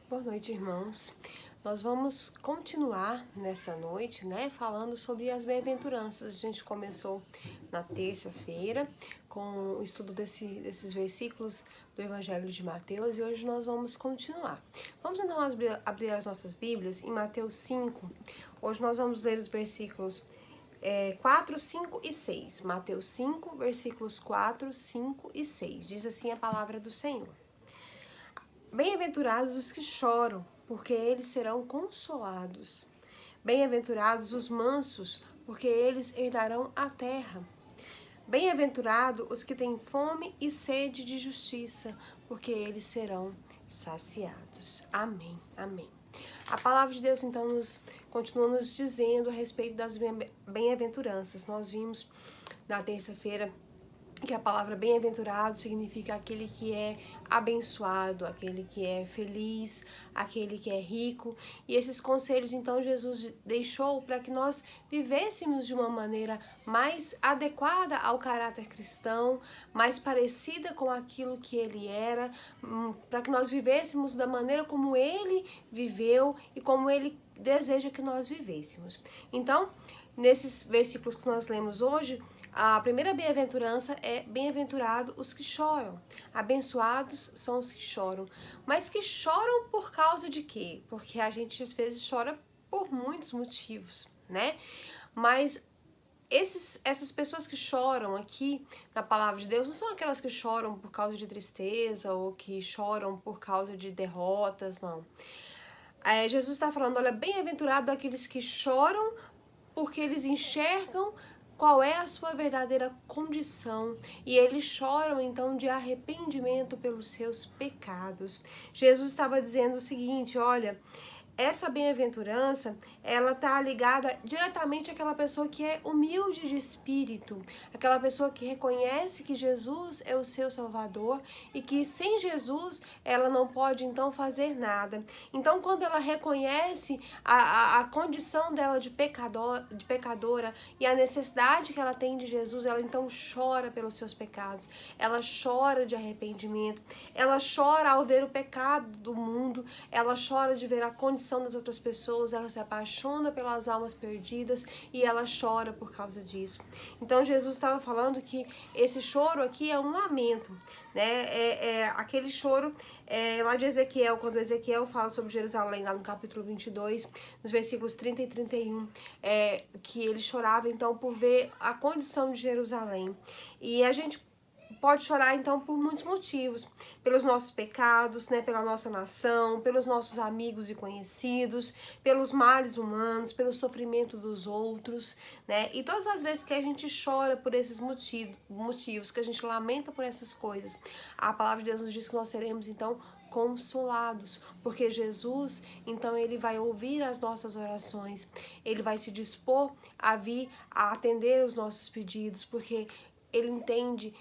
Boa noite, irmãos. Nós vamos continuar nessa noite, falando sobre as bem-aventuranças. A gente começou na terça-feira com o estudo desses versículos do Evangelho de Mateus e hoje nós vamos continuar. Vamos então abrir as nossas Bíblias em Mateus 5. Hoje nós vamos ler os versículos 4, 5 e 6. Mateus 5, versículos 4, 5 e 6. Diz assim a palavra do Senhor. Bem-aventurados os que choram, porque eles serão consolados. Bem-aventurados os mansos, porque eles herdarão a terra. Bem-aventurados os que têm fome e sede de justiça, porque eles serão saciados. Amém, amém. A palavra de Deus, então, continua nos dizendo a respeito das bem-aventuranças. Nós vimos na terça-feira que a palavra bem-aventurado significa aquele que é abençoado, aquele que é feliz, aquele que é rico. E esses conselhos, então, Jesus deixou para que nós vivêssemos de uma maneira mais adequada ao caráter cristão, mais parecida com aquilo que ele era, para que nós vivêssemos da maneira como ele viveu e como ele deseja que nós vivêssemos. Então, nesses versículos que nós lemos hoje, a primeira bem-aventurança é bem-aventurado os que choram. Abençoados são os que choram. Mas que choram por causa de quê? Porque a gente às vezes chora por muitos motivos, né? Mas essas pessoas que choram aqui na palavra de Deus não são aquelas que choram por causa de tristeza ou que choram por causa de derrotas, não. Jesus está falando, olha, bem-aventurado aqueles que choram porque eles enxergam qual é a sua verdadeira condição e eles choram então de arrependimento pelos seus pecados. Jesus estava dizendo o seguinte, olha, essa bem-aventurança, ela está ligada diretamente àquela pessoa que é humilde de espírito, aquela pessoa que reconhece que Jesus é o seu Salvador e que sem Jesus ela não pode então fazer nada. Então, quando ela reconhece a condição dela de pecadora e a necessidade que ela tem de Jesus, ela então chora pelos seus pecados, ela chora de arrependimento, ela chora ao ver o pecado do mundo, ela chora de ver a condição das outras pessoas, ela se apaixona pelas almas perdidas e ela chora por causa disso. Então Jesus estava falando que esse choro aqui é um lamento, né? Aquele choro lá de Ezequiel, quando Ezequiel fala sobre Jerusalém, lá no capítulo 22, nos versículos 30 e 31, que ele chorava então por ver a condição de Jerusalém. E a gente pode chorar então por muitos motivos, pelos nossos pecados, pela nossa nação, pelos nossos amigos e conhecidos, pelos males humanos, pelo sofrimento dos outros, e todas as vezes que a gente chora por esses motivos, que a gente lamenta por essas coisas, a palavra de Deus nos diz que nós seremos então consolados, porque Jesus, então, ele vai ouvir as nossas orações, ele vai se dispor a vir a atender os nossos pedidos, porque ele entende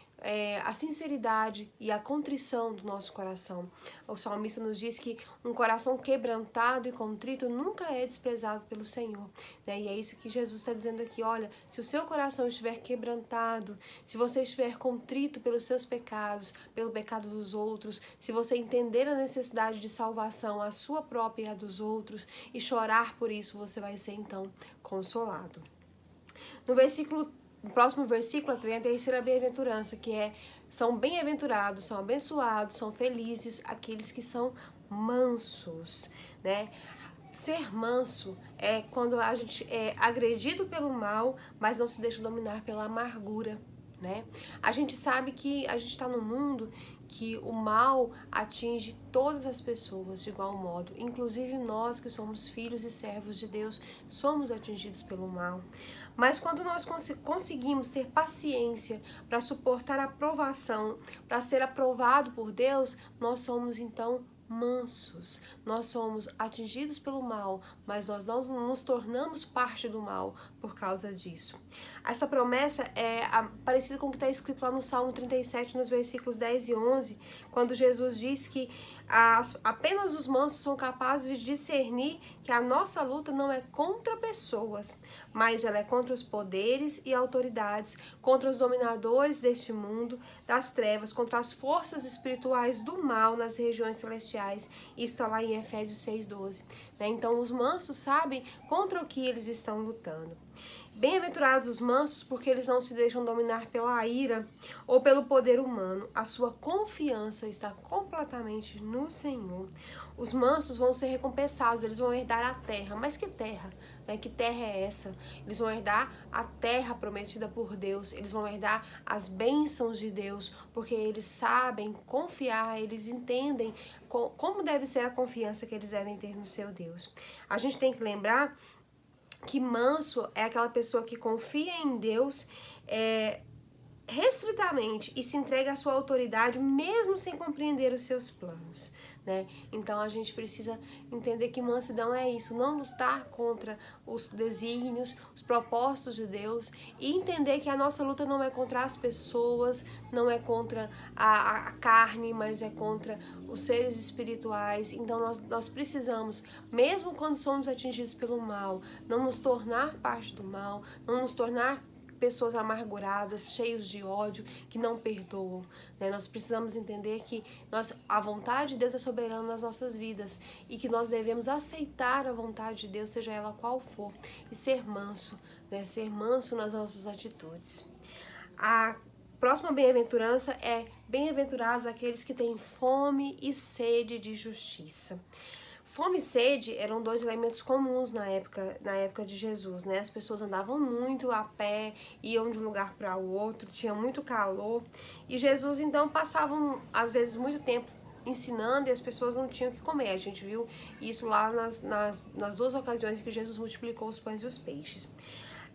a sinceridade e a contrição do nosso coração. O salmista nos diz que um coração quebrantado e contrito nunca é desprezado pelo Senhor, E é isso que Jesus está dizendo aqui, olha, se o seu coração estiver quebrantado, se você estiver contrito pelos seus pecados, pelo pecado dos outros, se você entender a necessidade de salvação, a sua própria e a dos outros, e chorar por isso, você vai ser então consolado. No próximo versículo vem a terceira bem-aventurança, que são bem-aventurados, são abençoados, são felizes aqueles que são mansos, Ser manso é quando a gente é agredido pelo mal, mas não se deixa dominar pela amargura, A gente sabe que a gente está num mundo que o mal atinge todas as pessoas de igual modo, inclusive nós que somos filhos e servos de Deus, somos atingidos pelo mal. Mas quando nós conseguimos ter paciência para suportar a provação, para ser aprovado por Deus, nós somos então mansos. Nós somos atingidos pelo mal, mas nós não nos tornamos parte do mal por causa disso. Essa promessa é parecida com o que está escrito lá no Salmo 37, nos versículos 10 e 11, quando Jesus diz que Apenas os mansos são capazes de discernir que a nossa luta não é contra pessoas, mas ela é contra os poderes e autoridades, contra os dominadores deste mundo, das trevas, contra as forças espirituais do mal nas regiões celestiais. Isso está lá em Efésios 6,12. Então, os mansos sabem contra o que eles estão lutando. Bem-aventurados os mansos, porque eles não se deixam dominar pela ira ou pelo poder humano. A sua confiança está completamente no Senhor. Os mansos vão ser recompensados, eles vão herdar a terra. Mas que terra? Que terra é essa? Eles vão herdar a terra prometida por Deus. Eles vão herdar as bênçãos de Deus, porque eles sabem confiar, eles entendem como deve ser a confiança que eles devem ter no seu Deus. A gente tem que lembrar que manso é aquela pessoa que confia em Deus restritamente e se entrega à sua autoridade mesmo sem compreender os seus planos, né? Então a gente precisa entender que mansidão é isso, não lutar contra os desígnios, os propósitos de Deus, e entender que a nossa luta não é contra as pessoas, não é contra a carne, mas é contra os seres espirituais. Então nós precisamos, mesmo quando somos atingidos pelo mal, não nos tornar parte do mal, não nos tornar pessoas amarguradas, cheios de ódio, que não perdoam, né? Nós precisamos entender que a vontade de Deus é soberana nas nossas vidas e que nós devemos aceitar a vontade de Deus, seja ela qual for, e ser manso, né? Ser manso nas nossas atitudes. A próxima bem-aventurança é: bem-aventurados aqueles que têm fome e sede de justiça. Fome e sede eram dois elementos comuns na época de Jesus, né? As pessoas andavam muito a pé, iam de um lugar para o outro, tinha muito calor. E Jesus, então, passava, às vezes, muito tempo ensinando e as pessoas não tinham o que comer. A gente viu isso lá nas duas ocasiões que Jesus multiplicou os pães e os peixes.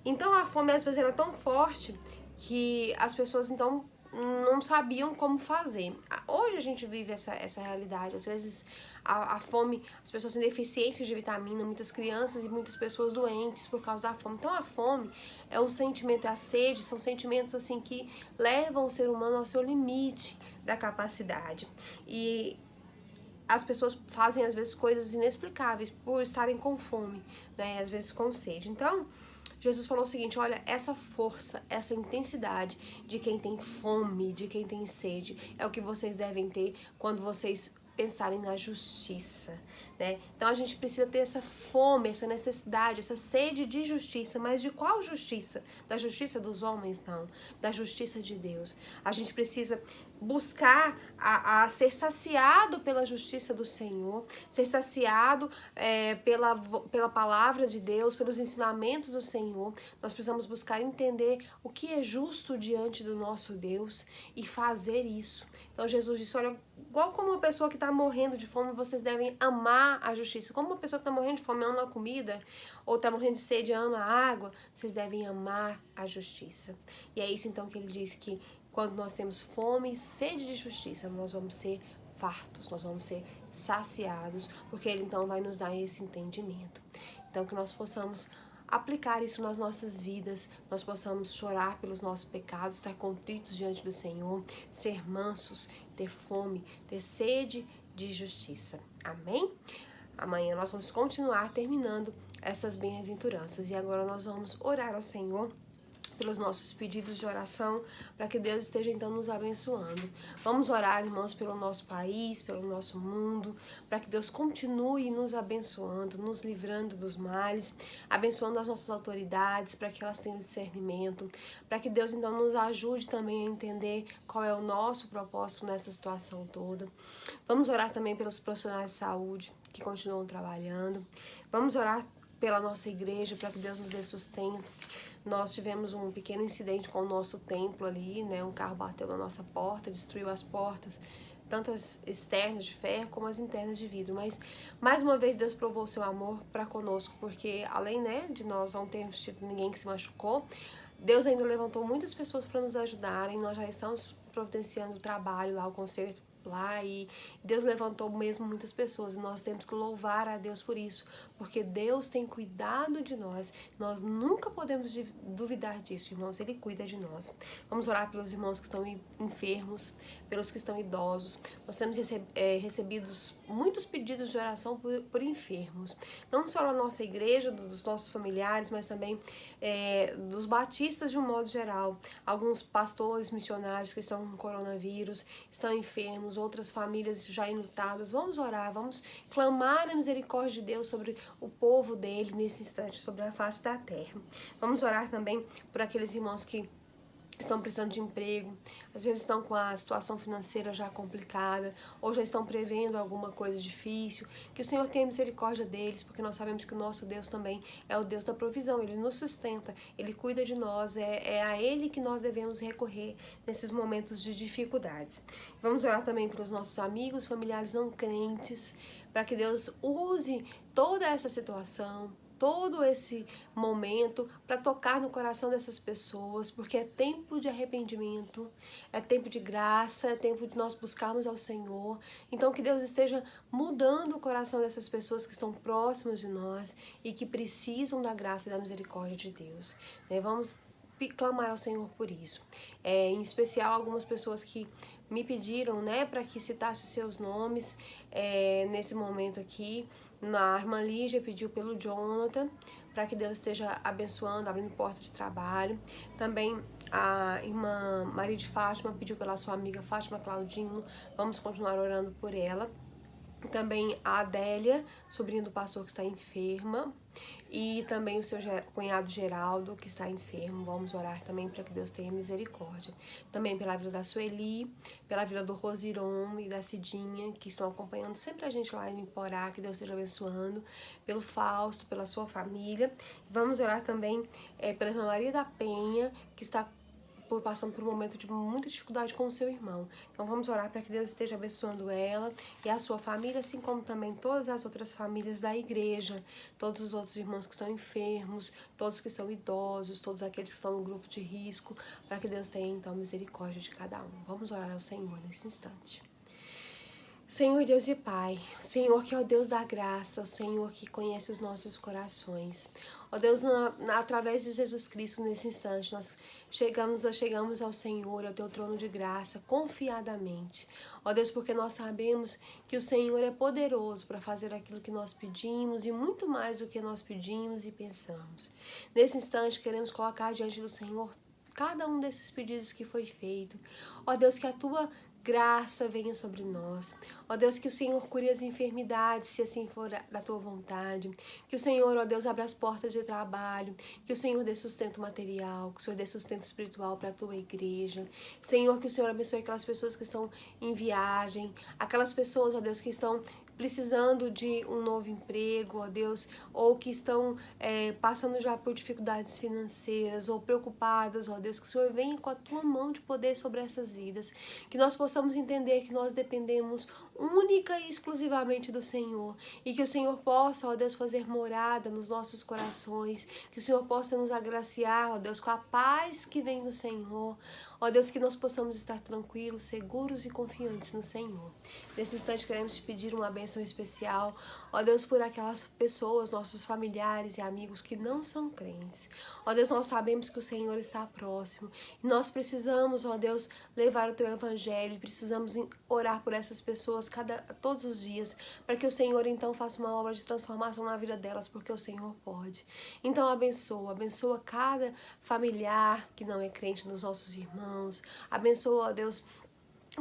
Então, a fome, às vezes, era tão forte que as pessoas, então, não sabiam como fazer. Hoje a gente vive essa realidade. Às vezes a fome, as pessoas têm deficiências de vitamina, muitas crianças e muitas pessoas doentes por causa da fome. Então a fome é um sentimento, a sede são sentimentos assim que levam o ser humano ao seu limite da capacidade. E as pessoas fazem às vezes coisas inexplicáveis por estarem com fome, né? Às vezes com sede. Então Jesus falou o seguinte: olha, essa força, essa intensidade de quem tem fome, de quem tem sede, é o que vocês devem ter quando vocês pensarem na justiça, né? Então a gente precisa ter essa fome, essa necessidade, essa sede de justiça. Mas de qual justiça? Da justiça dos homens? Não. Da justiça de Deus. A gente precisa buscar a ser saciado pela justiça do Senhor, ser saciado pela palavra de Deus, pelos ensinamentos do Senhor. Nós precisamos buscar entender o que é justo diante do nosso Deus e fazer isso. Então Jesus disse: olha, igual como uma pessoa que está morrendo de fome, vocês devem amar a justiça. Como uma pessoa que está morrendo de fome ama a comida, ou está morrendo de sede ama a água, vocês devem amar a justiça. E é isso então que ele diz, que quando nós temos fome e sede de justiça, nós vamos ser fartos, nós vamos ser saciados, porque ele então vai nos dar esse entendimento. Então que nós possamos aplicar isso nas nossas vidas, nós possamos chorar pelos nossos pecados, estar contritos diante do Senhor, ser mansos, ter fome, ter sede de justiça. Amém? Amanhã nós vamos continuar terminando essas bem-aventuranças e agora nós vamos orar ao Senhor pelos nossos pedidos de oração, para que Deus esteja então nos abençoando. Vamos orar, irmãos, pelo nosso país, pelo nosso mundo, para que Deus continue nos abençoando, nos livrando dos males, abençoando as nossas autoridades, para que elas tenham discernimento, para que Deus então nos ajude também a entender qual é o nosso propósito nessa situação toda. Vamos orar também pelos profissionais de saúde que continuam trabalhando. Vamos orar pela nossa igreja, para que Deus nos dê sustento. Nós tivemos um pequeno incidente com o nosso templo ali, né? Um carro bateu na nossa porta, destruiu as portas, tanto as externas de ferro como as internas de vidro. Mas, mais uma vez, Deus provou o seu amor para conosco, porque além, né, de nós não termos tido ninguém que se machucou, Deus ainda levantou muitas pessoas para nos ajudarem. Nós já estamos providenciando o trabalho lá, o conserto lá e Deus levantou mesmo muitas pessoas e nós temos que louvar a Deus por isso, porque Deus tem cuidado de nós nunca podemos duvidar disso, irmãos, Ele cuida de nós. Vamos orar pelos irmãos que estão enfermos, pelos que estão idosos. Nós temos recebidos muitos pedidos de oração por enfermos, não só na nossa igreja, dos nossos familiares, mas também dos batistas de um modo geral. Alguns pastores, missionários que estão com coronavírus, estão enfermos, outras famílias já enlutadas. Vamos orar, vamos clamar a misericórdia de Deus sobre o povo dele nesse instante, sobre a face da terra. Vamos orar também por aqueles irmãos que estão precisando de emprego, às vezes estão com a situação financeira já complicada, ou já estão prevendo alguma coisa difícil, que o Senhor tenha misericórdia deles, porque nós sabemos que o nosso Deus também é o Deus da provisão, Ele nos sustenta, Ele cuida de nós, é a Ele que nós devemos recorrer nesses momentos de dificuldades. Vamos orar também pelos nossos amigos, familiares não crentes, para que Deus use toda essa situação, todo esse momento para tocar no coração dessas pessoas, porque é tempo de arrependimento, é tempo de graça, é tempo de nós buscarmos ao Senhor. Então que Deus esteja mudando o coração dessas pessoas que estão próximas de nós e que precisam da graça e da misericórdia de Deus. Vamos clamar ao Senhor por isso. Em especial algumas pessoas que me pediram, para que citasse os seus nomes nesse momento aqui. A irmã Lígia pediu pelo Jonathan, para que Deus esteja abençoando, abrindo porta de trabalho. Também a irmã Maria de Fátima pediu pela sua amiga Fátima Claudino. Vamos continuar orando por ela. Também a Adélia, sobrinha do pastor que está enferma, e também o seu cunhado Geraldo, que está enfermo. Vamos orar também para que Deus tenha misericórdia. Também pela vida da Sueli, pela vida do Rosiron e da Cidinha, que estão acompanhando sempre a gente lá em Porá, que Deus esteja abençoando. Pelo Fausto, pela sua família. Vamos orar também pela irmã Maria da Penha, que está passando por um momento de muita dificuldade com o seu irmão. Então vamos orar para que Deus esteja abençoando ela e a sua família, assim como também todas as outras famílias da igreja, todos os outros irmãos que estão enfermos, todos que são idosos, todos aqueles que estão no grupo de risco, para que Deus tenha então misericórdia de cada um. Vamos orar ao Senhor nesse instante. Senhor Deus e Pai, o Senhor que é o Deus da graça, o Senhor que conhece os nossos corações. Ó Deus, através de Jesus Cristo, nesse instante, nós chegamos ao Senhor, ao Teu trono de graça, confiadamente. Ó Deus, porque nós sabemos que o Senhor é poderoso para fazer aquilo que nós pedimos e muito mais do que nós pedimos e pensamos. Nesse instante, queremos colocar diante do Senhor cada um desses pedidos que foi feito. Ó Deus, que a Tua graça venha sobre nós. Ó Deus, que o Senhor cure as enfermidades, se assim for da Tua vontade. Que o Senhor, ó Deus, abra as portas de trabalho. Que o Senhor dê sustento material, que o Senhor dê sustento espiritual para a Tua igreja. Senhor, que o Senhor abençoe aquelas pessoas que estão em viagem, aquelas pessoas, ó Deus, que estão precisando de um novo emprego, ó Deus, ou que estão passando já por dificuldades financeiras, ou preocupadas, ó Deus, que o Senhor venha com a Tua mão de poder sobre essas vidas, que nós possamos entender que nós dependemos única e exclusivamente do Senhor, e que o Senhor possa, ó Deus, fazer morada nos nossos corações, que o Senhor possa nos agraciar, ó Deus, com a paz que vem do Senhor, ó Deus, que nós possamos estar tranquilos, seguros e confiantes no Senhor. Nesse instante queremos te pedir uma bênção especial, ó Deus, por aquelas pessoas, nossos familiares e amigos que não são crentes. Ó Deus, nós sabemos que o Senhor está próximo e nós precisamos, ó Deus, levar o Teu Evangelho, precisamos orar por essas pessoas todos os dias, para que o Senhor então faça uma obra de transformação na vida delas, porque o Senhor pode. Então abençoa cada familiar que não é crente dos nossos irmãos, abençoa, ó Deus,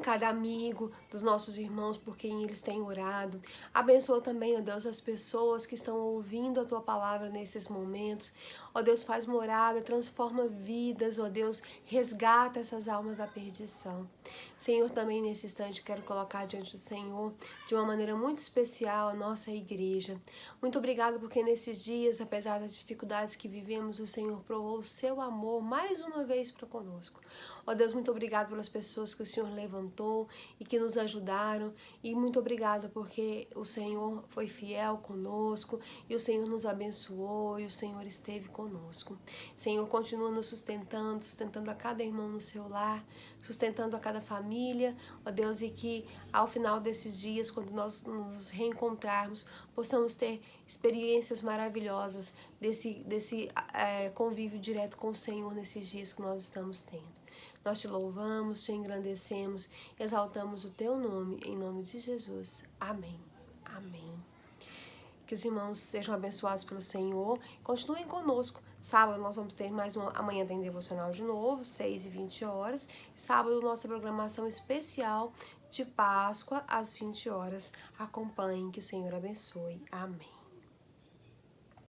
cada amigo dos nossos irmãos por quem eles têm orado. Abençoa também, ó Deus, as pessoas que estão ouvindo a Tua palavra nesses momentos. Ó Deus, faz morada, transforma vidas, ó Deus, resgata essas almas da perdição. Senhor, também nesse instante quero colocar diante do Senhor, de uma maneira muito especial, a nossa igreja. Muito obrigada porque nesses dias, apesar das dificuldades que vivemos, o Senhor provou o Seu amor mais uma vez para conosco. Ó Deus, muito obrigado pelas pessoas que o Senhor levantou, levantou e que nos ajudaram. E muito obrigada porque o Senhor foi fiel conosco e o Senhor nos abençoou e o Senhor esteve conosco. Senhor, continua nos sustentando, sustentando a cada irmão no seu lar, sustentando a cada família, ó Deus, e que ao final desses dias, quando nós nos reencontrarmos, possamos ter experiências maravilhosas desse convívio direto com o Senhor nesses dias que nós estamos tendo. Nós te louvamos, te engrandecemos, exaltamos o teu nome, em nome de Jesus. Amém. Amém. Que os irmãos sejam abençoados pelo Senhor. Continuem conosco. Sábado nós vamos ter mais uma. Amanhã tem devocional de novo, 6h20. Sábado, nossa programação especial de Páscoa, às 20 horas. Acompanhem, que o Senhor abençoe. Amém.